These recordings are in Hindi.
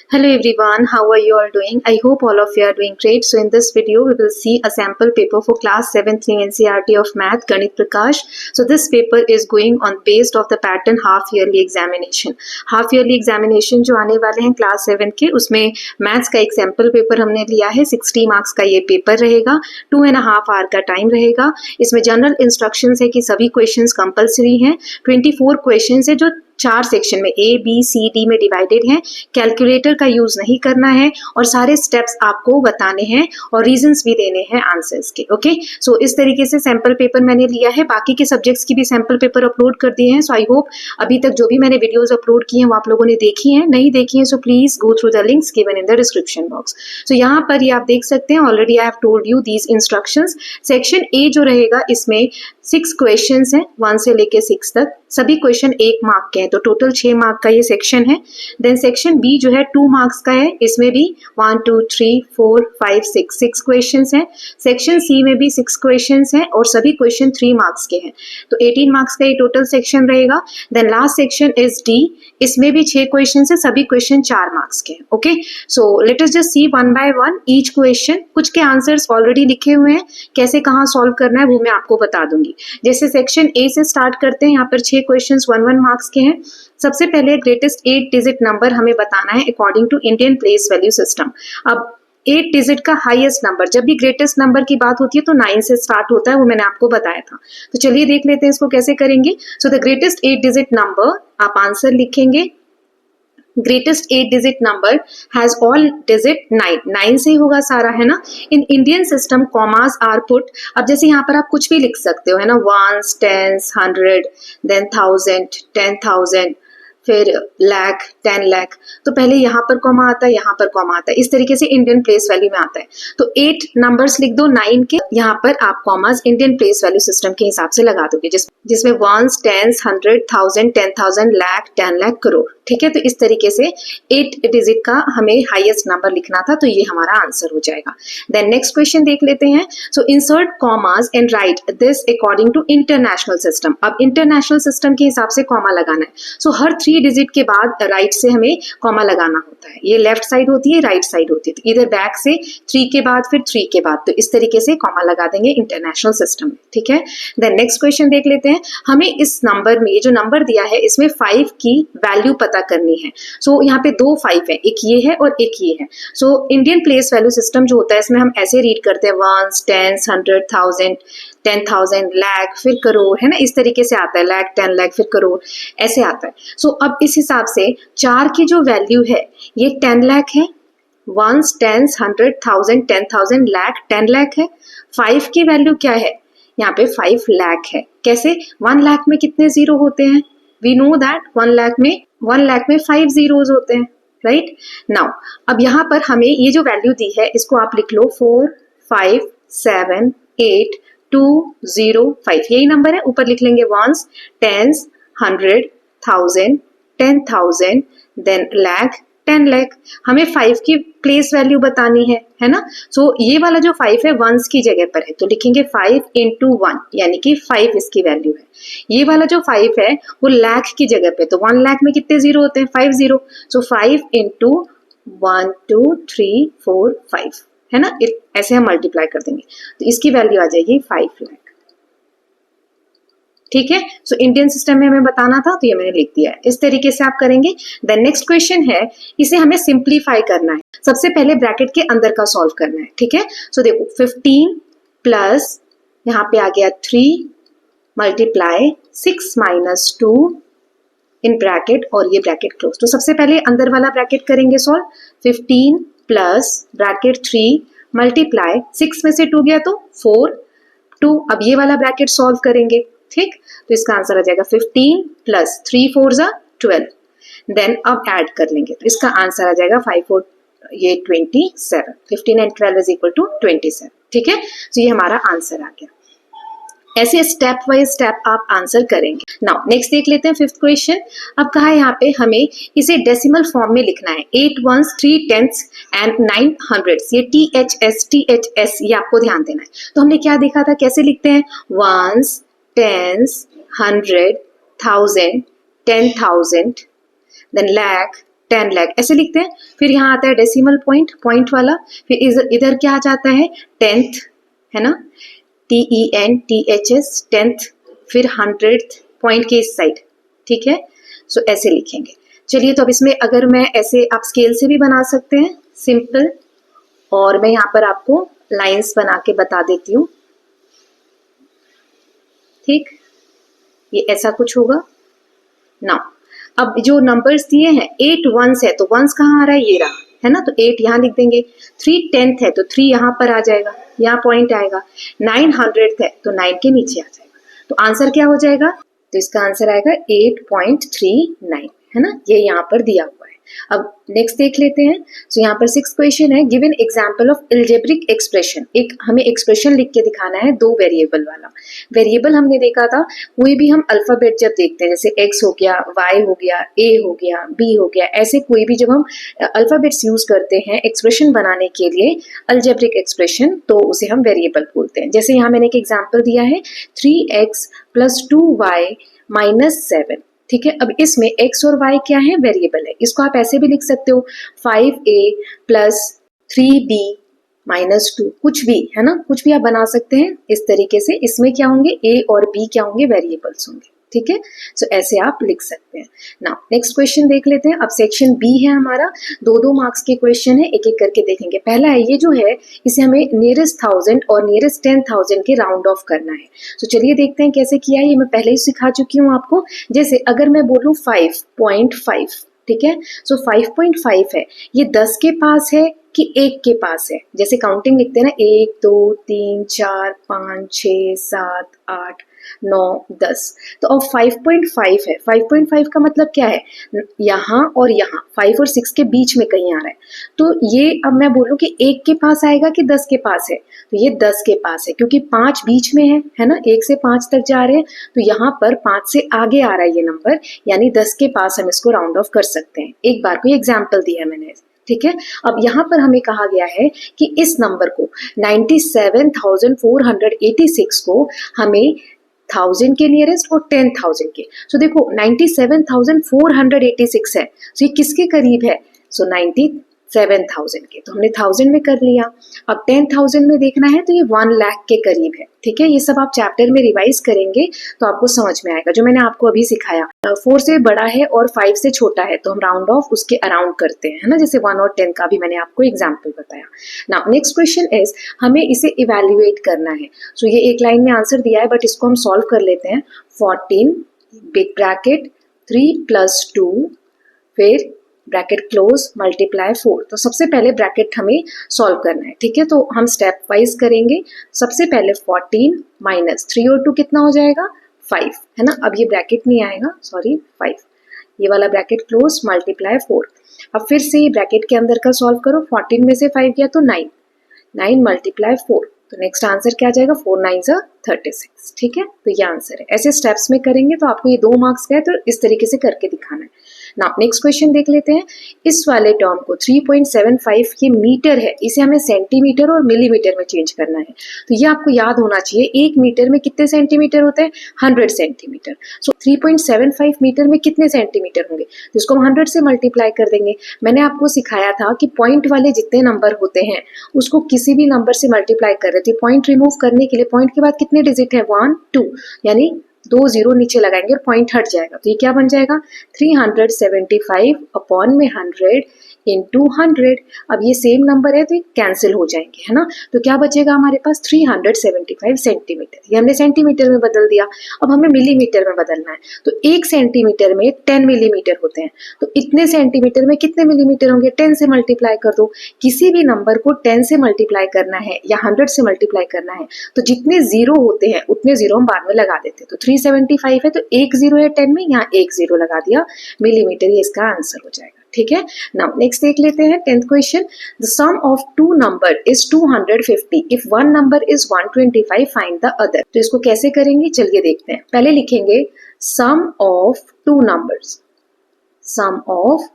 Hello everyone, how are you all doing? I hope all of you are doing great. So in this video, we will see a sample paper for class 7th in NCERT of Math, Ganit Prakash. So this paper is going on based of the pattern half yearly examination. Half yearly examination जो आने वाले हैं class 7 के, उसमें मैथ्स का एक सैम्पल पेपर हमने लिया है. 60 मार्क्स का ये पेपर रहेगा, 2.5 आवर का टाइम रहेगा. इसमें जनरल इंस्ट्रक्शंस है कि सभी क्वेश्चंस कंपलसरी हैं. 24 क्वेश्चंस है जो 4 सेक्शन में A, B, C, D में डिवाइडेड हैं. कैलकुलेटर का यूज नहीं करना है और सारे स्टेप्स आपको बताने हैं और रीजंस भी देने हैं आंसर्स के. ओके, सो इस तरीके से सैंपल पेपर मैंने लिया है. बाकी के सब्जेक्ट्स की भी सैंपल पेपर अपलोड कर दिए हैं. सो आई होप अभी तक जो भी मैंने वीडियोस अपलोड की हैं वो आप लोगों ने देखी हैं. नहीं देखी हैं so please go through the links given in the description box. So यहाँ पर ये आप देख सकते हैं. Already I have told you these instructions. Section A जो रहेगा इसमें 6 क्वेश्चंस हैं 1 से लेके 6 तक. सभी क्वेश्चन 1 मार्क के हैं, तो टोटल 6 मार्क का ये सेक्शन है. देन सेक्शन बी जो है 2 मार्क्स का है. इसमें भी 1 2 3 4 5 6 क्वेश्चंस हैं. सेक्शन सी में भी 6 क्वेश्चंस हैं और सभी क्वेश्चन 3 मार्क्स के हैं, तो 18 मार्क्स का ये टोटल सेक्शन रहेगा. Then last section is D. इसमें भी 6 क्वेश्चन है, सभी क्वेश्चन 4 मार्क्स के हैं. Okay, so let us just see one by one each question. कुछ के आंसर्स ऑलरेडी लिखे हुए हैं, कैसे कहाँ सॉल्व करना है वो मैं आपको बता दूंगी. जैसे सेक्शन ए से स्टार्ट करते हैं. यहाँ पर 6 क्वेश्चंस 1 मार्क्स के हैं. सबसे पहले ग्रेटेस्ट 8 डिजिट नंबर हमें बताना है according to Indian place value system. अब 8 डिजिट का हाईएस्ट नंबर, जब भी ग्रेटेस्ट नंबर की बात होती है तो 9 से स्टार्ट होता है, वो मैंने आपको बताया था. तो चलिए देख लेते हैं इसको कैसे करेंगे. So the greatest 8 digit number, आप आंसर लिखेंगे. Greatest 8 digit number has all digit 9 से ही होगा सारा, है ना. In Indian system commas are put. अब जैसे यहाँ पर आप कुछ भी लिख सकते हो, है ना. 1s, 10s, 100, देन 1000, 10,000, फिर लाख, 10 लाख. तो पहले यहाँ पर कॉमा आता है, यहाँ पर कॉमा आता है. इस तरीके से इंडियन प्लेस वैल्यू में आता है. तो 8 नंबर्स लिख दो 9 के, यहाँ पर आप commas Indian place value system के हिसाब से लगा दोगे, जिसमें 1s, 10s, 100, 1000, 10,000, लाख, 10 लाख, करोड़. ठीक है, तो इस तरीके से 8 डिजिट का हमें हाईएस्ट नंबर लिखना था, तो ये हमारा आंसर हो जाएगा. देन नेक्स्ट क्वेश्चन देख लेते हैं. So insert commas and write this according to international system. अब इंटरनेशनल सिस्टम के हिसाब से कॉमा लगाना है. सो हर 3 डिजिट के बाद राइट से हमें कॉमा लगाना होता है. ये लेफ्ट साइड होती है, राइट साइड होती है. तो इधर बैक से 3 के बाद फिर 3 के बाद, तो इस तरीके से कॉमा लगा देंगे इंटरनेशनल सिस्टम में. ठीक है, देन नेक्स्ट क्वेश्चन देख लेते हैं. हमें इस नंबर में, ये जो नंबर दिया है इसमें 5 की वैल्यू पता करनी है. सो यहाँ पे 2 5 है, एक ये है और एक ये है. So Indian place value system जो होता है इसमें हम ऐसे रीड करते हैं 1s, 10s, 100, 1000, 10,000, लाख, फिर करोड़, है ना. इस तरीके से आता है, लाख, 10 लाख, फिर करोड़, ऐसे आता है. सो अब इस हिसाब से 4 की जो वैल्यू है ये 10 लाख है. 1s, 10s, 100, 1000, 10,000, लाख, 10 लाख है. 5 की वैल्यू क्या है, यहाँ पे 5 लाख है. कैसे, 1 लाख में कितने जीरो होते हैं, वी नो दैट 1 लाख में 5 जीरोज होते हैं, राइट. नाउ अब यहाँ पर हमें ये जो वैल्यू दी है इसको आप लिख लो 4 5 7 8 2 0 5. यही नंबर है, ऊपर लिख लेंगे 1s, 10s, 100, 1000, 10,000, then lakh, 10 lakh. हमें 5 की प्लेस वैल्यू बतानी है ना. सो ये वाला जो 5 है 1s की जगह पर है, तो लिखेंगे 5 into 1, यानी कि 5 इसकी वैल्यू है. ये वाला जो 5 है वो लाख की जगह पे, तो 1 लाख में कितने जीरो होते हैं, 5 जीरो. सो 5 into 1 2 3 4 5, है ना. ऐसे हम मल्टीप्लाई कर देंगे तो इसकी वैल्यू आ जाएगी 5 लाख. ठीक है, सो इंडियन सिस्टम में हमें बताना था तो ये मैंने लिख दिया है. इस तरीके से आप करेंगे. देन नेक्स्ट क्वेश्चन है, इसे हमें सिंप्लीफाई करना है. सबसे पहले ब्रैकेट के अंदर का सॉल्व करना है. ठीक है, सो देखो 15 प्लस यहाँ पे आ गया 3 मल्टीप्लाई 6 माइनस 2 इन ब्रैकेट और ये ब्रैकेट क्लोज. तो सबसे पहले अंदर वाला ब्रैकेट करेंगे सॉल्व. 15 प्लस ब्रैकेट 3 मल्टीप्लाई 6 में से 2 गया तो 4 2. अब ये वाला ब्रैकेट सॉल्व करेंगे. ठीक, तो इसका आंसर आ जाएगा 15 प्लस 3 4s 12. देन अब ऐड कर लेंगे तो इसका आंसर आ जाएगा 5 4 ये 27. 15 एंड 12 इज इक्वल टू 27. ठीक है, तो ये हमारा आंसर आ गया. ऐसे स्टेप बाय स्टेप आप आंसर करेंगे. नाउ नेक्स्ट देख लेते हैं 5th क्वेश्चन. अब कहा है यहाँ पे हमें इसे डेसिमल फॉर्म में लिखना है. 8 1s, 3 10s एंड 9 100s. ये THS ये आपको ध्यान देना है. तो हमने क्या देखा था, कैसे लिखते हैं, 1s, 10s, 100, 1000, 10,000, then lakh, 10 lakh ऐसे लिखते हैं। फिर यहाँ आता है डेसिमल पॉइंट, पॉइंट वाला, फिर इधर क्या आ जाता है 10th, है ना, TENTHS 10th, फिर 100th पॉइंट के इस साइड, ठीक है। सो ऐसे लिखेंगे। चलिए, तो अब इसमें अगर मैं ऐसे आप स्केल से भी बना सकते हैं सिंपल, और मैं यहाँ पर आपको लाइंस बना के बता देती हूँ, ठीक। ये ऐसा कुछ होगा ना। अब जो नंबर्स दिए हैं 8 वंस है, तो वंस कहाँ आ रहा है, ये रहा, है ना, तो 8 यहाँ लिख देंगे। 3 10th है तो 3 यहाँ पर आ जाएगा, यहाँ पॉइंट आएगा। 9 100th है तो 9 के नीचे आ जाएगा। तो आंसर क्या हो जाएगा, तो इसका आंसर आएगा 8.39, है ना, ये यहाँ पर दिया हुआ है। अब नेक्स्ट देख लेते हैं। सो यहाँ पर 6th क्वेश्चन है, given example of algebraic expression. एक हमें एक्सप्रेशन लिख के दिखाना है 2 वेरिएबल वाला। वेरिएबल हमने देखा था, कोई भी हम अल्फाबेट जब देखते हैं, जैसे x हो गया, y हो गया, a हो गया, b हो गया, ऐसे कोई भी जब हम अल्फाबेट्स यूज करते हैं एक्सप्रेशन बनाने के लिए, अल्जेब्रिक एक्सप्रेशन, तो उसे हम वेरिएबल बोलते हैं। जैसे यहाँ मैंने एक एग्जाम्पल दिया है 3x + 2y - 7, ठीक है। अब इसमें x और y क्या है, वेरिएबल है। इसको आप ऐसे भी लिख सकते हो 5a + 3b - 2, कुछ भी, है ना, कुछ भी आप बना सकते हैं इस तरीके से। इसमें क्या होंगे, a और b क्या होंगे, वेरिएबल्स होंगे, ठीक है। सो ऐसे आप लिख सकते हैं। नाउ नेक्स्ट क्वेश्चन देख लेते हैं। अब सेक्शन बी है हमारा, 2-2 मार्क्स के क्वेश्चन है, एक एक करके देखेंगे। पहला है, ये जो है इसे हमें नियरेस्ट 1000 और नियरेस्ट 10,000 के राउंड ऑफ करना है। तो चलिए देखते हैं कैसे किया है। ये मैं पहले ही सिखा चुकी हूँ आपको। जैसे अगर मैं बोलूँ 5.5, ठीक है, सो 5.5 है, ये 10 के पास है कि 1 के पास है। जैसे काउंटिंग लिखते हैं ना, 1 2 3 4 5 6 7 8 9 10, तो अब 5.5 है। 5.5 का मतलब क्या है, यहाँ और यहाँ 5 और 6 के बीच में कहीं आ रहा है। तो ये अब मैं बोलूँ कि 1 के पास आएगा कि 10 के पास है, तो ये 10 के पास है, क्योंकि 5 बीच में है ना, 1 से 5 तक जा रहे हैं, तो यहाँ पर 5 से आगे आ रहा है ये नंबर, यानी 10 के पास हम इसको राउंड ऑफ कर सकते हैं। एक बार कोई एग्जाम्पल दिया है मैंने, ठीक है। अब यहाँ पर हमें कहा गया है कि इस नंबर को 97,486 को हमें 1000 के नियरेस्ट और 10,000 के। सो देखो 97,486 है, सो ये किसके करीब है, सो 97,000 के, तो हमने 1000 में कर लिया। अब 10,000 में देखना है तो ये 1 लाख के करीब है, ठीक है। ये सब आप चैप्टर में रिवाइज करेंगे तो आपको समझ में आएगा, जो मैंने आपको अभी सिखाया। 4 से बड़ा है और 5 से छोटा है तो हम राउंड ऑफ उसके अराउंड करते हैं, है ना, जैसे 1 और 10 का भी मैंने आपको एग्जाम्पल बताया। नाउ नेक्स्ट क्वेश्चन इज, हमें इसे इवेल्युएट करना है। सो ये एक लाइन में आंसर दिया है, बट इसको हम सॉल्व कर लेते हैं। 14 बिग ब्रैकेट 3 + 2 फिर ब्रैकेट क्लोज मल्टीप्लाई 4। तो सबसे पहले ब्रैकेट हमें सॉल्व करना है, ठीक है। तो हम स्टेप वाइज करेंगे। सबसे पहले 14 - 3 और 2 कितना हो जाएगा, 5, है ना। अब ये ब्रैकेट नहीं आएगा, सॉरी 5, ये वाला ब्रैकेट क्लोज मल्टीप्लाई 4। अब फिर से ये ब्रैकेट के अंदर का सॉल्व करो। 14 में से 5 गया तो 9 × 4, तो नेक्स्ट आंसर क्या आ जाएगा, 4 9 = 36, ठीक है। तो ये आंसर है। ऐसे स्टेप्स में करेंगे तो आपको ये 2 मार्क्स का है, तो इस तरीके से करके दिखाना है। नाउ नेक्स्ट क्वेश्चन देख लेते हैं। इस वाले टर्म को 3.75 ये मीटर है, इसे हमें सेंटीमीटर और मिलीमीटर में चेंज करना है। तो ये आपको याद होना चाहिए, 1 मीटर में कितने सेंटीमीटर होते हैं, 100 सेंटीमीटर। सो 3.75 मीटर में कितने सेंटीमीटर होंगे, तो इसको हम 100 से मल्टीप्लाई कर देंगे। मैंने आपको सिखाया था कि पॉइंट वाले जितने नंबर होते हैं उसको किसी भी नंबर से मल्टीप्लाई कर रहे थे। पॉइंट रिमूव करने के लिए पॉइंट के बाद कितने डिजिट है, 1 2, यानी 2 0 नीचे लगाएंगे और पॉइंट हट जाएगा। तो ये क्या बन जाएगा, 375 अपॉन में 100 इंटू 100। अब ये सेम नंबर है तो ये कैंसिल हो जाएंगे, है ना। तो क्या बचेगा हमारे पास, 375 सेंटीमीटर। ये हमने सेंटीमीटर में बदल दिया। अब हमें मिलीमीटर में बदलना है। तो 1 सेंटीमीटर में 10 मिलीमीटर होते हैं, तो इतने सेंटीमीटर में कितने मिलीमीटर होंगे, 10 से मल्टीप्लाई कर दो। किसी भी नंबर को 10 से मल्टीप्लाई करना है या 100 से मल्टीप्लाई करना है तो जितने जीरो होते हैं उतने जीरो हम बाद में लगा देते हैं। तो 375 है तो 1 0 है 10 में, यहाँ 1 0 लगा दिया, मिलीमीटर, ये इसका आंसर हो जाएगा, ठीक है। नाउ नेक्स्ट देख लेते हैं 10th question. The sum of 2 number is 250 if one number is 125, find the other. तो इसको कैसे करेंगे, चलिए देखते हैं। पहले लिखेंगे sum of 2 numbers, sum of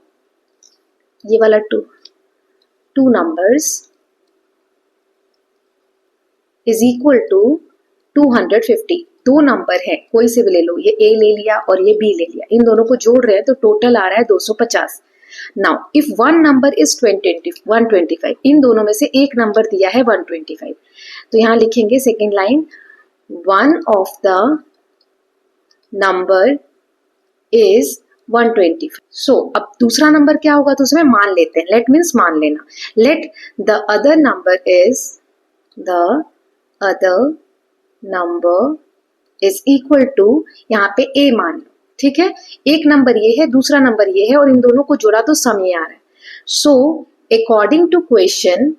ये वाला 2 numbers is equal to 250। 2 number है, कोई से भी ले लो, ये A ले लिया और ये B ले लिया, इन दोनों को जोड़ रहे हैं तो टोटल आ रहा है 250। Now if one number is 125, इन दोनों में से एक नंबर दिया है 125, तो यहाँ लिखेंगे second line, one of the number is 125. सो अब दूसरा नंबर क्या होगा, तो उसमें मान लेते हैं. लेट मीन्स मान लेना. Let the other number is equal to, यहाँ पे ए मान लो. ठीक है, एक नंबर ये है, दूसरा नंबर ये है, और इन दोनों को जोड़ा तो सम ये आ रहा है. So according to question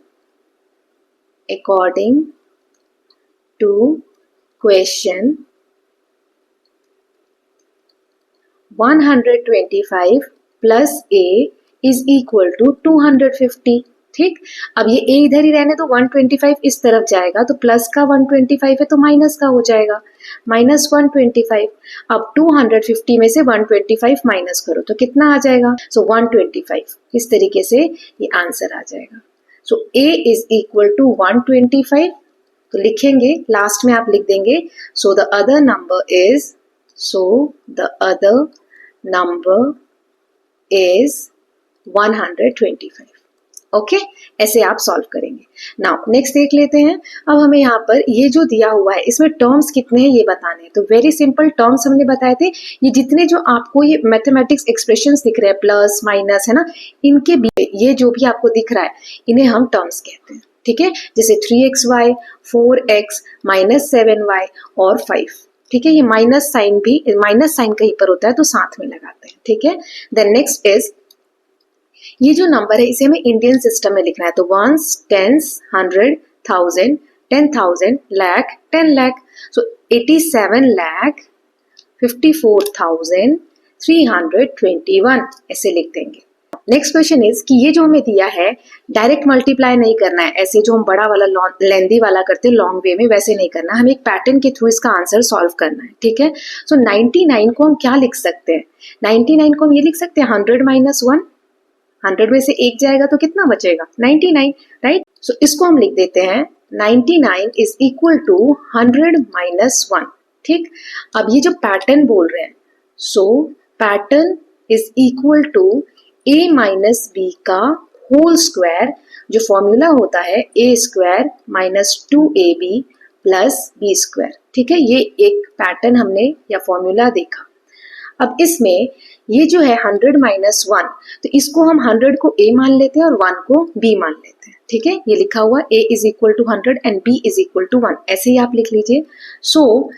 125 plus a is equal to 250. ठीक, अब ये ए इधर ही रहने तो 125 इस तरफ जाएगा, तो प्लस का 125 है तो माइनस का हो जाएगा, माइनस 125. अब 250 में से 125 माइनस करो तो कितना आ जाएगा, सो 125. इस तरीके से ये आंसर आ जाएगा. सो ए इज इक्वल टू 125, तो लिखेंगे, लास्ट में आप लिख देंगे, so the other number is 125. Okay, ऐसे आप सॉल्व करेंगे. नाउ नेक्स्ट देख लेते हैं. अब हमें यहाँ पर ये जो दिया हुआ है इसमें टर्म्स कितने हैं ये बताने हैं. तो वेरी सिंपल टर्म्स हमने बताए थे. ये जितने जो आपको ये मैथमेटिक्स एक्सप्रेशंस दिख रहे हैं, प्लस माइनस है ना, इनके भी ये जो भी आपको दिख रहा है इन्हें हम टर्म्स कहते हैं. ठीक है, जैसे 3xy, 4x, -7y और 5. ठीक है, ये माइनस साइन कहीं पर होता है तो साथ में लगाते हैं. ठीक है, देन नेक्स्ट इज, ये जो नंबर है इसे हमें इंडियन सिस्टम में लिखना है. तो वंस, टेंस, 100, 1000, 10,000, लाख, 10 लाख. सो 87,54,321 ऐसे लिख देंगे. नेक्स्ट क्वेश्चन इज कि ये जो हमें दिया है डायरेक्ट मल्टीप्लाई नहीं करना है, ऐसे जो हम बड़ा वाला लेंदी वाला करते हैं लॉन्ग वे में, वैसे नहीं करना. हमें एक पैटर्न के थ्रू इसका आंसर सॉल्व करना है. ठीक है, सो 99 को हम क्या लिख सकते हैं, 99 को हम ये लिख सकते हैं 100 माइनस 1. 100 में से एक जाएगा तो कितना बचेगा, 99, राइट. सो इसको हम लिख देते हैं 99 इज इक्वल टू 100 माइनस 1. ठीक, अब ये जो पैटर्न बोल रहे हैं, so pattern is equal to a minus B का होल स्क्वायर, जो फॉर्मूला होता है a square minus 2ab plus b square. ठीक है, ये एक पैटर्न हमने या फॉर्मूला देखा. अब इसमें ये जो है 100 माइनस 1, तो इसको हम 100 को a मान लेते हैं और 1 को b मान लेते हैं. ठीक है, ये लिखा हुआ a is equal to 100 and b is equal to 1, ऐसे ही आप लिख लीजिए. So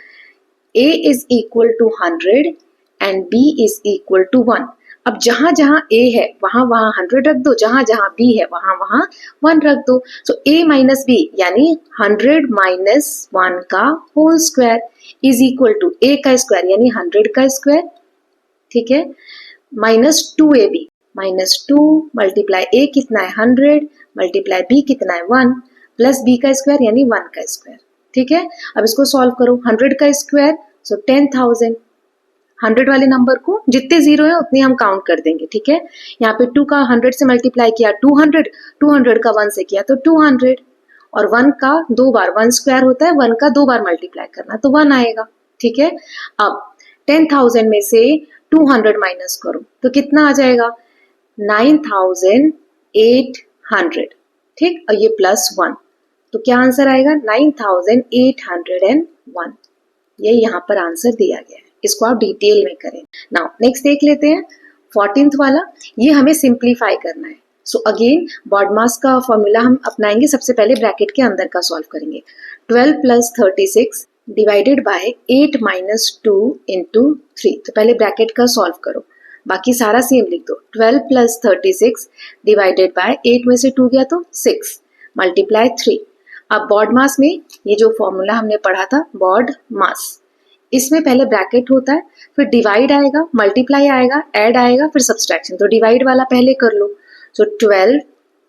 a is equal to 100 and b is equal to 1. अब जहां जहां a है वहां 100 रख दो, जहां जहां b है वहां 1 रख दो. सो a माइनस b यानी 100 माइनस 1 का whole square is equal to a का स्क्वायर यानी 100 का स्क्वायर. ठीक है, minus 2ab, minus 2 multiply a कितना है 100, मल्टीप्लाई b कितना है 1, प्लस b का स्क्वायर यानी 1 का स्क्वायर. ठीक है, अब इसको सॉल्व करो. 100 का स्क्वायर, सो 10,000. 100 वाले नंबर को जितने जीरो है उतने हम काउंट कर देंगे. ठीक है, यहाँ पे 2 का 100 से मल्टीप्लाई किया 200, 200 का 1 से किया तो 200, और 1 का 2 बार, 1 स्क्वायर होता है, 1 का 2 बार मल्टीप्लाई करना तो 1 आएगा. ठीक है, अब 10,000 में से 200 माइनस करो तो कितना आ जाएगा, 9,800. ठीक, और ये प्लस 1, तो क्या आंसर आएगा 9,801. ये यहाँ पर आंसर दिया गया है. इसको आप डिटेल में करें. नाउ नेक्स्ट देख लेते हैं 14th वाला. ये हमें सिंप्लीफाई करना है. सो अगेन बॉडमास का फॉर्मूला हम अपनाएंगे. सबसे पहले ब्रैकेट के अंदर का सॉल्व करेंगे. 12 plus 36 divided by 8 minus 2 into 3. तो पहले ब्रैकेट का सॉल्व करो, बाकी सारा सेम लिख दो. 12 प्लस 36 डिवाइडेड बाय 8 में से 2 गया तो 6 मल्टीप्लाई 3. अब बॉडमास में ये जो फॉर्मूला हमने पढ़ा था बॉड मास, इसमें पहले ब्रैकेट होता है, फिर डिवाइड आएगा, मल्टीप्लाई आएगा, ऐड आएगा, फिर सब्सट्रैक्शन. तो डिवाइड वाला पहले कर लो. सो 12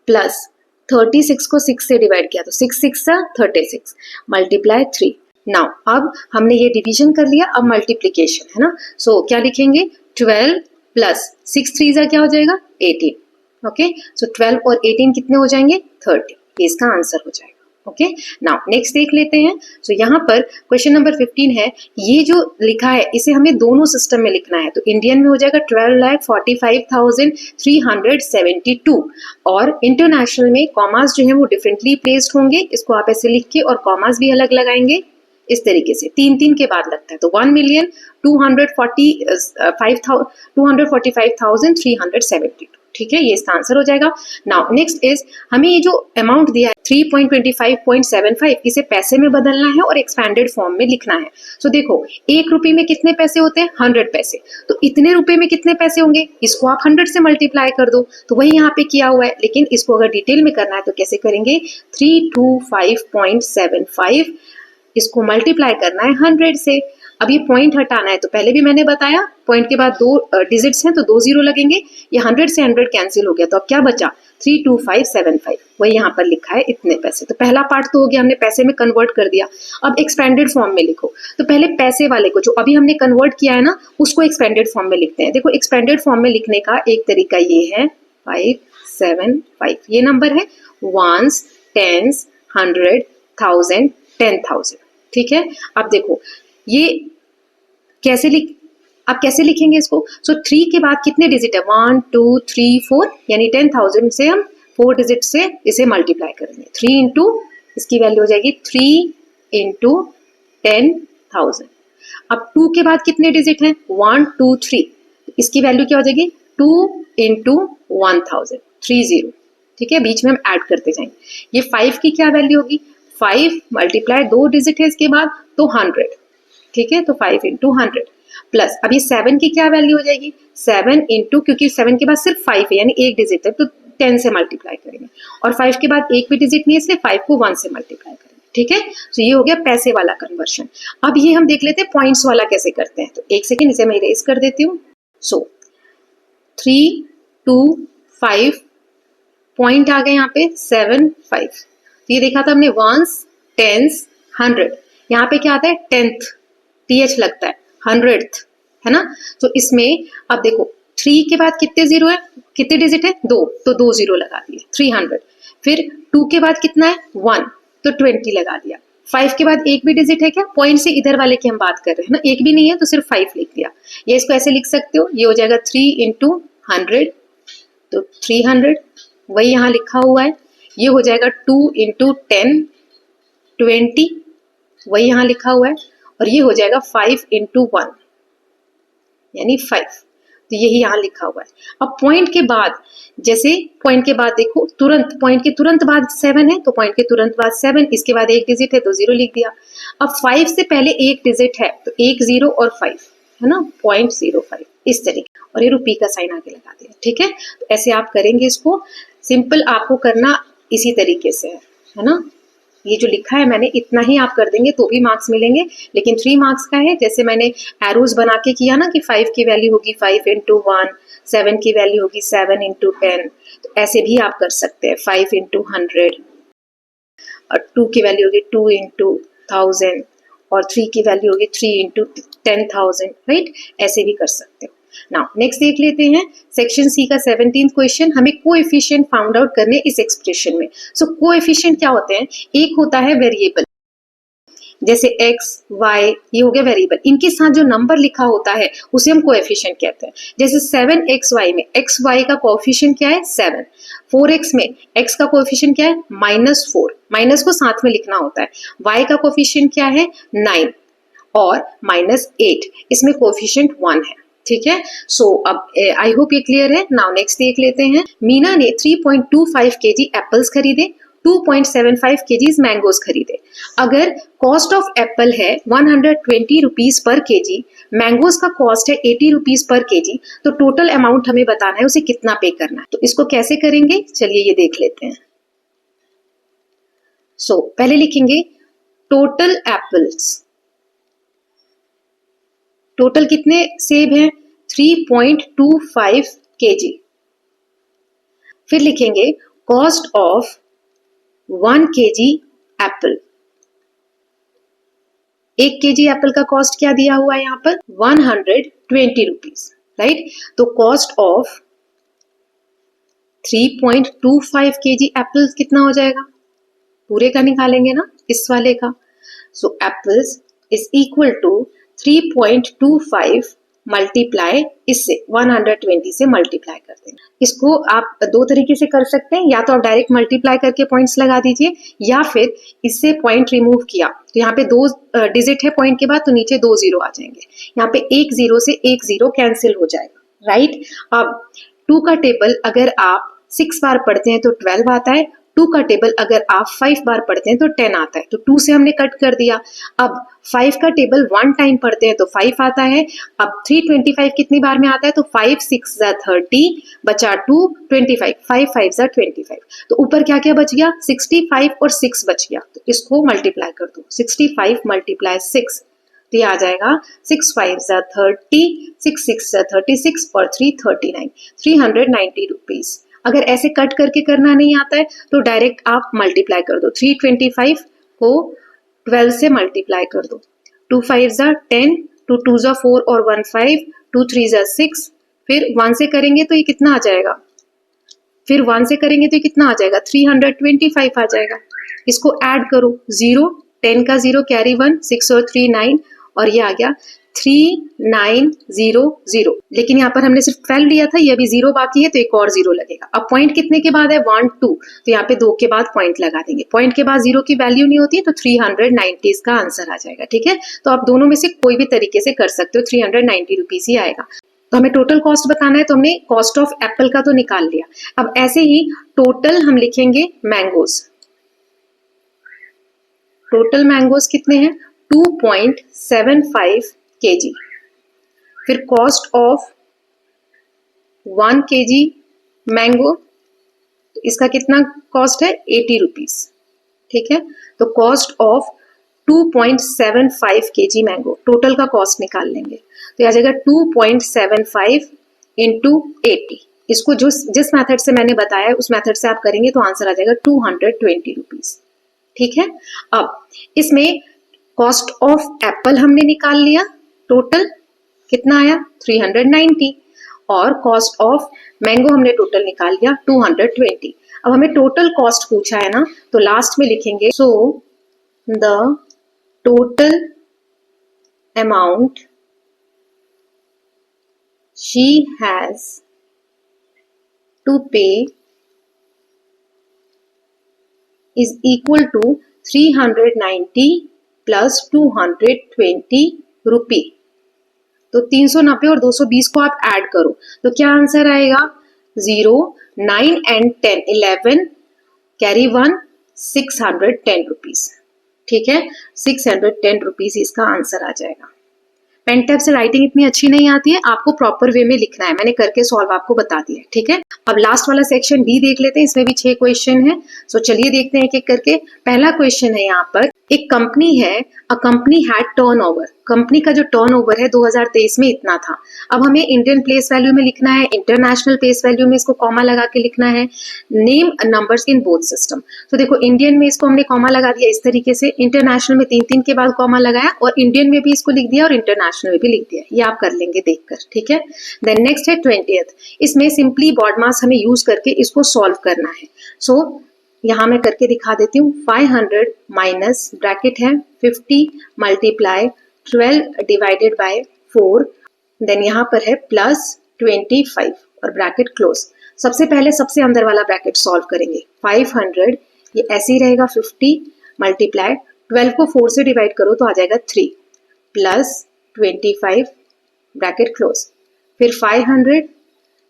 प्लस 36 को 6 से डिवाइड किया तो 6 6 36 मल्टीप्लाई 3. नाउ अब हमने ये डिवीजन कर लिया, अब मल्टीप्लीकेशन है ना. सो क्या लिखेंगे, 12 प्लस 6 3 क्या हो जाएगा 18. ओके, सो 12 और 18 कितने हो जाएंगे 30. ये इसका आंसर हो जाएगा. ओके, नाउ नेक्स्ट देख लेते हैं। सो यहाँ पर क्वेश्चन नंबर 15 है, ये जो लिखा है इसे हमें दोनों सिस्टम में लिखना है। तो इंडियन में हो जाएगा 12,45,372 और इंटरनेशनल में कॉमास जो है वो डिफरेंटली प्लेस्ड होंगे। इसको आप ऐसे लिख के और कॉमास भी अलग लगाएंगे इस तरीके से, तीन तीन के बाद लगता है। तो 1,245,372, ठीक है, ये इसका आंसर हो जाएगा। नाउ नेक्स्ट इज, हमें ये जो अमाउंट दिया है 3.25.75 इसे पैसे में बदलना है और एक्सपैंडेड फॉर्म में लिखना है। सो देखो, 1 रुपए में कितने पैसे होते हैं? 100 पैसे। तो इतने रुपए में कितने पैसे होंगे? इसको आप 100 से मल्टीप्लाई कर दो। तो वही यहाँ पे किया हुआ है, लेकिन इसको अगर डिटेल में करना है तो कैसे करेंगे? 325.75 इसको मल्टीप्लाई करना है 100 से। अब ये पॉइंट हटाना है, तो पहले भी मैंने बताया पॉइंट के बाद 2 डिजिट्स हैं तो 2 जीरो लगेंगे। ये 100 से 100 कैंसिल हो गया, तो अब क्या बचा? 32575, वही यहाँ पर लिखा है इतने पैसे। तो पहला पार्ट तो हो गया, हमने पैसे में कन्वर्ट कर दिया। अब एक्सपेंडेड फॉर्म में लिखो। तो पहले पैसे वाले को जो अभी हमने कन्वर्ट किया है ना, उसको एक्सपेंडेड फॉर्म में लिखते हैं। देखो, एक्सपेंडेड फॉर्म में लिखने का एक तरीका ये है, 575 ये नंबर है, वंस, टेंस, 100, 1000, 10,000, ठीक है। अब देखो ये कैसे आप कैसे लिखेंगे इसको? सो 3 के बाद कितने डिजिट है? 1 2 3 4, यानी 10,000 से हम 4 डिजिट से इसे मल्टीप्लाई करेंगे। 3 इंटू, इसकी वैल्यू हो जाएगी 3 इंटू 10,000। अब 2 के बाद कितने डिजिट हैं? 1 2 3, इसकी वैल्यू क्या हो जाएगी? 2 इंटू 1000, 30, ठीक है, बीच में हम ऐड करते जाएंगे। ये 5 की क्या वैल्यू होगी? 5 मल्टीप्लाई 2 डिजिट है इसके बाद, तो 100, ठीक है, तो 5 इंटू 100 प्लस, अब ये 7 की क्या वैल्यू हो जाएगी? 7 इंटू, क्योंकि 7 के बाद सिर्फ 5 है यानी एक डिजिट है, तो 10 से मल्टीप्लाई करेंगे। और 5 के बाद एक भी डिजिट नहीं है, इसलिए 5 को 1 से मल्टीप्लाई करेंगे, ठीक है। तो ये हो गया पैसे वाला कन्वर्शन। अब ये हम देख लेते हैं पॉइंट्स वाला कैसे करते हैं। तो एक सेकेंड, इसे मैं इरेज कर देती हूँ। सो 3 2 5 पॉइंट आ गए यहाँ पे 7 5। ये देखा था हमने, वंस, टेंस, 100, यहाँ पे क्या आता है? 10th, TH लगता है, 100th, है ना। तो इसमें अब देखो 3 के बाद कितने जीरो है, कितने डिजिट है? 2, तो 2 जीरो लगा दिए, 300। फिर 2 के बाद कितना है? 1, तो 20 लगा दिया। 5 के बाद एक भी डिजिट है क्या? पॉइंट से इधर वाले की हम बात कर रहे हैं ना, एक भी नहीं है तो सिर्फ 5 लिख दिया। या इसको ऐसे लिख सकते हो, ये हो जाएगा 3 इंटू 100, तो 300, वही यहाँ लिखा हुआ है। ये हो जाएगा 2 इंटू 10, 20, वही यहाँ लिखा हुआ है। और ये हो जाएगा 5 इंटू 1, यानी 5, तो यही यहाँ लिखा हुआ है। अब पॉइंट के बाद, जैसे पॉइंट के बाद देखो, तुरंत पॉइंट के तुरंत बाद 7 है, तो पॉइंट के तुरंत बाद 7, इसके बाद एक डिजिट है तो 0 लिख दिया। अब 5 से पहले एक डिजिट है, तो 1 0 और 5, है ना, 0.05 इस तरीके, और ये रुपी का साइन आगे लगा दिया, ठीक है। तो ऐसे आप करेंगे इसको, सिंपल आपको करना इसी तरीके से है ना। ये जो लिखा है मैंने, इतना ही आप कर देंगे तो भी मार्क्स मिलेंगे, लेकिन 3 मार्क्स का है। जैसे मैंने एरोज बना के किया ना कि 5 की वैल्यू होगी 5 इंटू 1, 7 की वैल्यू होगी 7 इंटू 10, तो ऐसे भी आप कर सकते हैं, 5 इंटू 100, और 2 की वैल्यू होगी 2 इंटू 1000, और 3 की वैल्यू होगी 3 इंटू 10,000, राइट, ऐसे भी कर सकते हो। नाउ नेक्स्ट देख लेते हैं सेक्शन सी का 17th क्वेश्चन। हमें कोएफिशिएंट फाउंड आउट करने इस एक्सप्रेशन में। सो कोएफिशिएंट क्या होते हैं? एक होता है वेरिएबल, जैसे x, y, ये हो गया वेरिएबल, इनके साथ जो नंबर लिखा होता है उसे हम कोएफिशिएंट कहते हैं। जैसे 7xy में xy का कोएफिशिएंट क्या है? 7। 4x में x का कोएफिशिएंट क्या है? -4, माइनस को साथ में लिखना होता है। y का कोएफिशिएंट क्या है? 9, और -8, इसमें कोएफिशिएंट 1 है, ठीक है। सो अब आई होप ये क्लियर है। नाउ नेक्स्ट देख लेते हैं। मीना ने 3.25 kg एप्पल्स खरीदे, 2.75 kg मैंगोज खरीदे। अगर कॉस्ट ऑफ एप्पल है 120 रुपीज पर केजी, मैंगोज का कॉस्ट है 80 रुपीज पर केजी, तो टोटल अमाउंट हमें बताना है उसे कितना पे करना है। तो इसको कैसे करेंगे, चलिए ये देख लेते हैं। सो पहले लिखेंगे टोटल एप्पल्स, टोटल कितने सेब हैं? 3.25 kg। फिर लिखेंगे cost of 1 kg Apple. 1 kg Apple का कॉस्ट क्या दिया हुआ है यहाँ पर? 120 रुपीज, राइट। तो कॉस्ट ऑफ 3.25 kg एप्पल कितना हो जाएगा? पूरे का निकालेंगे ना, इस वाले का। So apples is equal to 3.25 multiply इससे 120 से मल्टीप्लाई कर देना। इसको आप दो तरीके से कर सकते हैं, या तो आप डायरेक्ट मल्टीप्लाई करके पॉइंट्स लगा दीजिए, या फिर इससे पॉइंट रिमूव किया तो यहाँ पे 2 डिजिट है पॉइंट के बाद, तो नीचे 2 जीरो आ जाएंगे। यहाँ पे 1 जीरो से 1 जीरो कैंसिल हो जाएगा, राइट। अब 2 का टेबल अगर आप 6 बार पढ़ते हैं तो 12 आता है, 2 का टेबल अगर आप 5 बार पढ़ते हैं तो 10 आता है, तो 2 से हमने कट कर दिया। अब 5 का टेबल 1 टाइम पढ़ते हैं तो 5 आता है। अब 325 कितनी बार में आता है, तो 5 6 30 बचा 2 25, 5 5 25, तो ऊपर क्या क्या बच गया, 65 और 6 बच गया। तो इसको मल्टीप्लाई कर दो, 65 मल्टीप्लाई 6, तो ये आ जाएगा 6 5 30, 6 6 36 और 3 39, 390 रुपीज। अगर ऐसे कट करके करना नहीं आता है तो डायरेक्ट आप मल्टीप्लाई कर दो, 325 को 12 से मल्टीप्लाई कर दो, 2 5 10, 2 2 4 और 1 5, 2 3 6, फिर 1 से करेंगे तो ये कितना आ जाएगा, फिर 1 से करेंगे तो ये कितना आ जाएगा, 325 आ जाएगा। इसको ऐड करो, 0 10 का 0 कैरी 1, 6 और 3 9, और ये आ गया 3900। लेकिन यहाँ पर हमने सिर्फ 12 लिया था, ये अभी 0 बाकी है तो एक और 0 लगेगा। अब पॉइंट कितने के बाद है, 1 2, तो यहाँ पे 2 के बाद पॉइंट लगा देंगे। पॉइंट के बाद 0 की वैल्यू नहीं होती है, तो 390 इसका आंसर आ जाएगा, ठीक है। तो आप दोनों में से कोई भी तरीके से कर सकते हो, 390 रुपीज ही आएगा। तो हमें टोटल कॉस्ट बताना है, तो हमने कॉस्ट ऑफ एप्पल का तो निकाल लिया। अब ऐसे ही टोटल हम लिखेंगे मैंगोज। टोटल मैंगोज कितने हैं, 2.75 kg। फिर कॉस्ट ऑफ 1 kg मैंगो, इसका कितना कॉस्ट है, 80 रुपीज, ठीक है। तो cost of 2.75 kg mango, total का कॉस्ट निकाल लेंगे, तो आ जाएगा 2.75 इंटू 80। इसको जिस मेथड से मैंने बताया उस मेथड से आप करेंगे तो आंसर आ जाएगा 220 रुपीज, ठीक है। अब इसमें कॉस्ट ऑफ एप्पल हमने निकाल लिया, टोटल कितना आया 390, और कॉस्ट ऑफ मैंगो हमने टोटल निकाल लिया 220। अब हमें टोटल कॉस्ट पूछा है ना, तो लास्ट में लिखेंगे so the total amount she has to pay is equal to 390 plus 220 rupee. तो 390 और 220 को आप ऐड करो तो क्या आंसर आएगा, 0 9 एंड 10 11 कैरी 1 610 रुपीज, ठीक है। 610 रुपीज इसका आंसर आ जाएगा। पेन टैब से राइटिंग इतनी अच्छी नहीं आती है, आपको प्रॉपर वे में लिखना है, मैंने करके सॉल्व आपको बता दिया, ठीक है। अब लास्ट वाला सेक्शन बी देख लेते हैं, इसमें भी 6 क्वेश्चन है। सो चलिए देखते हैं एक एक करके। पहला क्वेश्चन है यहाँ पर, एक कंपनी है, a company had turnover, company का जो टर्नओवर है 2023 में इतना था। अब हमें इंडियन प्लेस वैल्यू में लिखना है, इंटरनेशनल प्लेस वैल्यू में इसको कॉमा लगा के लिखना है। Name numbers in both system, तो देखो इंडियन में इसको हमने कॉमा लगा दिया इस तरीके से, इंटरनेशनल में 3 के बाद कॉमा लगाया, और इंडियन में भी इसको लिख दिया और इंटरनेशनल में भी लिख दिया। ये आप कर लेंगे देखकर, ठीक है। देन नेक्स्ट है 20th, इसमें सिंपली बॉड मास हमें यूज करके इसको सॉल्व करना है। सो यहाँ मैं करके दिखा देती हूँ, 500 माइनस ब्रैकेट है 50 मल्टीप्लाई 12 डिवाइडेड बाय 4, देन यहाँ पर है प्लस 25 और ब्रैकेट क्लोज। सबसे पहले सबसे अंदर वाला ब्रैकेट सॉल्व करेंगे, 500 ये ऐसे ही रहेगा, 50 मल्टीप्लाई 12 को 4 से डिवाइड करो तो आ जाएगा 3 प्लस 25 ब्रैकेट क्लोज, फिर 500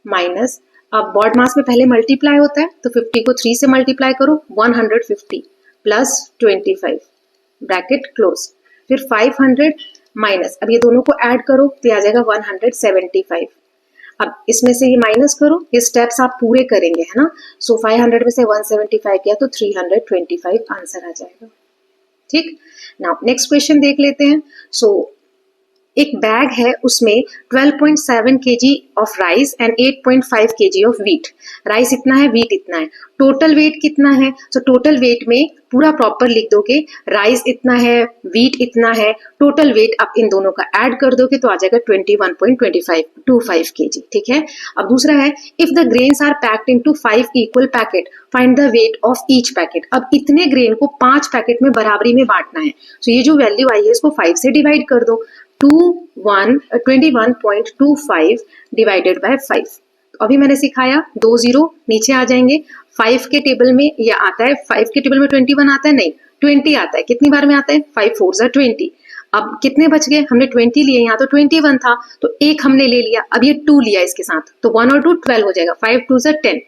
माइनस, अब बॉड मास में पहले मल्टीप्लाई होता है तो 50 को 3 से मल्टीप्लाई करो, 150 प्लस 25 ब्रैकेट क्लोज, फिर 500 माइनस, अब ये दोनों को ऐड करो तो आ जाएगा 175। अब इसमें से ये माइनस करो, ये स्टेप्स आप पूरे करेंगे, है ना। सो 500 में से 175 किया तो 325 आंसर आ जाएगा, ठीक। नाउ नेक्स्ट क्वेश्चन देख लेते हैं। सो एक बैग है उसमें 12.7 kg of rice and 8.5 kg of wheat. Rice इतना है, व्हीट इतना है, टोटल वेट कितना है? सो टोटल वेट में पूरा प्रॉपर लिख दोगे, राइस इतना है, व्हीट इतना है, टोटल वेट आप इन दोनों का ऐड कर दोगे तो आ जाएगा 21.25 kg। ठीक है। अब दूसरा है, if the grains are packed into 5 equal packet find the weight of each packet. अब इतने ग्रेन को 5 पैकेट में बराबरी में बांटना है। तो ये जो वैल्यू आई है इसको 5 से डिवाइड कर दो, 21.25 डिवाइडेड बाय 5। तो अभी मैंने सिखाया 2 जीरो नीचे आ जाएंगे। 5 के टेबल में ये आता है, 5 के टेबल में 21 आता है, नहीं 20 आता है। कितनी बार में आता है? 5 4 ज़ा 20। अब कितने बच गए? हमने 20 लिए, यहाँ तो 21 था तो एक हमने ले लिया, अब ये 2 लिया इसके साथ, तो 1 और 2 12 हो जाएगा, 5 2 ज़ा 10,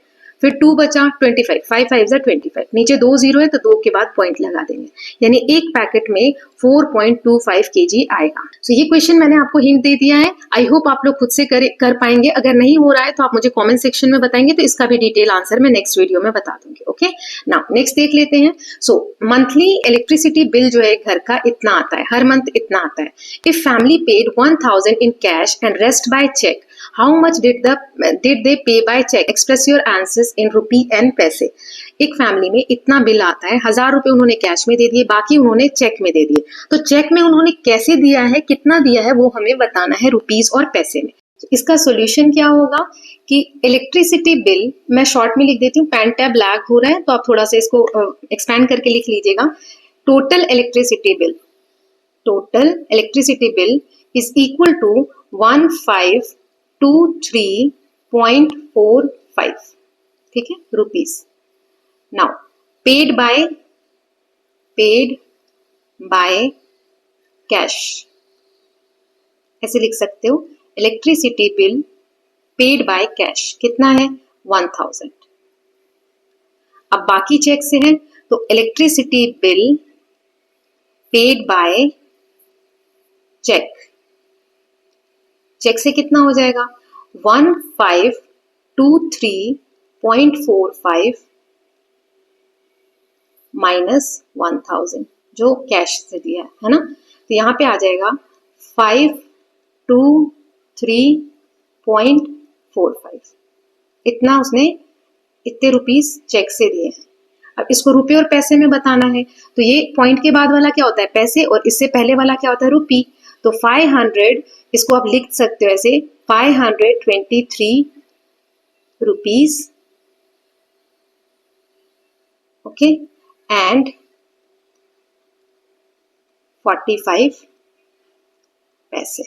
फिर 2 बचा 25, 5 5 ज़ा 25, नीचे 2 जीरो है तो 2 के बाद पॉइंट लगा देंगे, यानी एक पैकेट में 4.25 kg आएगा। सो ये क्वेश्चन मैंने आपको हिंट दे दिया है। आई होप आप लोग खुद से कर पाएंगे। अगर नहीं हो रहा है तो आप मुझे कमेंट सेक्शन में बताएंगे तो इसका भी डिटेल आंसर मैं नेक्स्ट वीडियो में बता दूंगी। ओके, नाउ नेक्स्ट देख लेते हैं। सो मंथली इलेक्ट्रिसिटी बिल जो है घर का इतना आता है, हर मंथ इतना आता है। If family paid 1000 in cash and rest by cheque, how much did they pay by cheque? Express your answers in rupee and paise. एक फैमिली में इतना बिल आता है, 1000 रुपए उन्होंने कैश में दे दिए, बाकी उन्होंने चेक में दे दिए। तो चेक में उन्होंने कैसे दिया है, कितना दिया है, वो हमें बताना है रुपीज और पैसे में। तो इसका सॉल्यूशन क्या होगा कि इलेक्ट्रिसिटी बिल, मैं शॉर्ट में लिख देती हूँ, पेन टैब लैग हो रहा है तो आप थोड़ा सा इसको एक्सपैंड करके लिख लीजिएगा। Total electricity bill is equal to 1523.45, ठीक है, rupees. Now paid by cash, ऐसे लिख सकते हो, electricity bill paid by cash कितना है? 1000। अब बाकी चेक से है तो electricity bill paid by cheque से कितना हो जाएगा? 1523.45 माइनस 1000 जो कैश से दिया है ना, तो यहाँ पे आ जाएगा 523.45। इतना उसने, इतने रुपीस चेक से दिए हैं। अब इसको रुपए और पैसे में बताना है तो ये पॉइंट के बाद वाला क्या होता है? पैसे, और इससे पहले वाला क्या होता है? रुपी। तो 500, इसको आप लिख सकते हो ऐसे, 523 रुपीज, ओके, एंड 45 पैसे।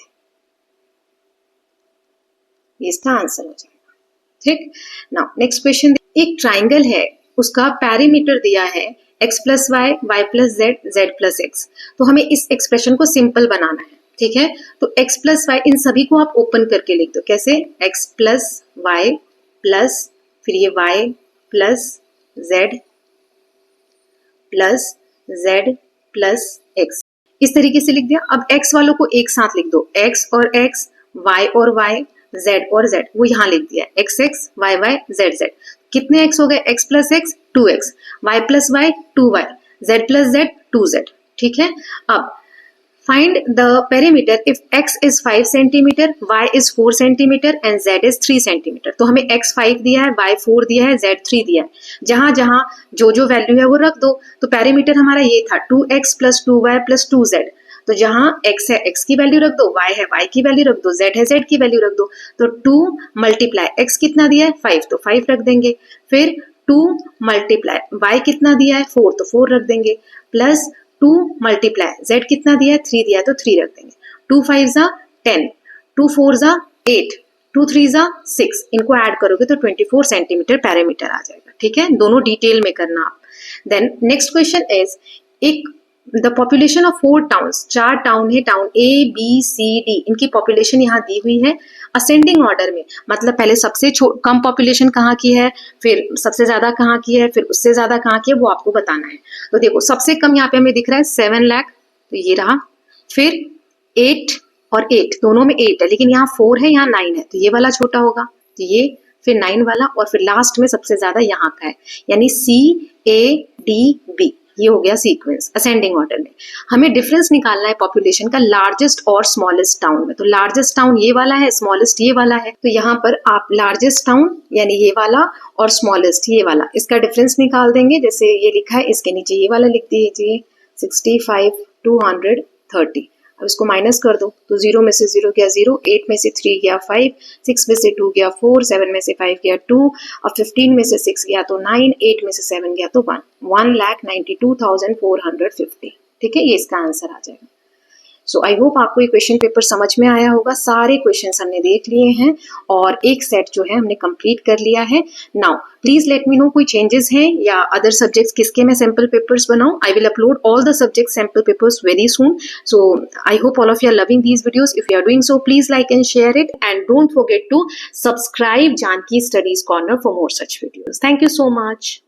ये इसका आंसर हो जाएगा। ठीक, नाउ नेक्स्ट क्वेश्चन। एक ट्राइंगल है, उसका पैरीमीटर दिया है x plus y, y plus z, z plus x. तो हमें इस एक्सप्रेशन को सिंपल बनाना है। ठीक है, तो x प्लस वाई, इन सभी को आप ओपन करके लिख दो। कैसे? x प्लस वाई प्लस, फिर ये y plus Z plus Z plus x, इस तरीके से लिख दिया। अब x वालों को एक साथ लिख दो, x और x, y और y, z और z, वो यहाँ लिख दिया, x x, y y, z z। कितने x हो गए? x plus x 2x, y plus y 2y, z plus z 2z। ठीक है, अब find the perimeter if x is 5 centimetre, y is 4 centimetre and z is 3 centimetre. तो हमें x 5 दिया है, y 4 दिया है, z 3 दिया है। जहां जहां जो जो वैल्यू है वो रख दो। तो पेरीमीटर हमारा ये था 2x plus 2y plus 2z। तो जहां x है x की वैल्यू रख दो, y है y की वैल्यू रख दो, z है z की वैल्यू रख दो। तो 2 मल्टीप्लाई x कितना दिया है? 5, तो 5 रख देंगे। फिर 2 मल्टीप्लाई y कितना दिया है? 4, तो 4 रख देंगे। प्लस 2 मल्टीप्लाई z कितना दिया है? 3 दिया है, तो 3 रख देंगे। 2 5 ज़ा 10, 2 4 ज़ा 8, 2 3 ज़ा 6, इनको ऐड करोगे तो 24 सेंटीमीटर पैरामीटर आ जाएगा। ठीक है, दोनों डिटेल में करना आप। देन नेक्स्ट क्वेश्चन इज, एक the population of 4 towns, 4 town है, town A B C D, इनकी पॉपुलेशन यहाँ दी हुई है असेंडिंग ऑर्डर में। मतलब पहले सबसे कम पॉपुलेशन कहाँ की है, फिर सबसे ज्यादा कहाँ की है, फिर उससे ज्यादा कहाँ की है, वो आपको बताना है। तो देखो सबसे कम यहाँ पे हमें दिख रहा है 7 लाख, तो ये रहा। फिर 8 और 8 दोनों में 8 है, लेकिन यहाँ 4 है, यहाँ 9 है, तो ये वाला छोटा होगा, तो ये, फिर 9 वाला, और फिर लास्ट में सबसे ज्यादा यहाँ का है, यानी C A D B। ये हो गया सीक्वेंस असेंडिंग ऑर्डर में। हमें डिफरेंस निकालना है पॉपुलेशन का लार्जेस्ट और स्मॉलेस्ट टाउन में। तो लार्जेस्ट टाउन ये वाला है, स्मॉलेस्ट ये वाला है। तो यहाँ पर आप लार्जेस्ट टाउन यानी ये वाला और स्मॉलेस्ट ये वाला, इसका डिफरेंस निकाल देंगे। जैसे ये लिखा है, इसके नीचे ये वाला लिख दीजिए 65 230। अब इसको माइनस कर दो तो 0 में से 0 गया 0, 8 में से 3 गया 5, 6 में से 2 गया 4, 7 में से 5 गया 2 और 15 में से 6 गया तो 9, 8 में से 7 गया तो 1, 1,92,450। ठीक है, ये इसका आंसर आ जाएगा। सो आई होप आपको ये क्वेश्चन पेपर समझ में आया होगा। सारे क्वेश्चंस हमने देख लिए हैं और एक सेट जो है हमने कंप्लीट कर लिया है। Now please let me know कोई चेंजेस हैं या अदर सब्जेक्ट्स किसके मैं सैम्पल पेपर्स बनाऊं। I will upload all the subject sample papers very soon. So I hope all of you are loving these videos. If you are doing so please like and share it and don't forget to subscribe Janaki Studies Corner for more such videos. Thank you so much.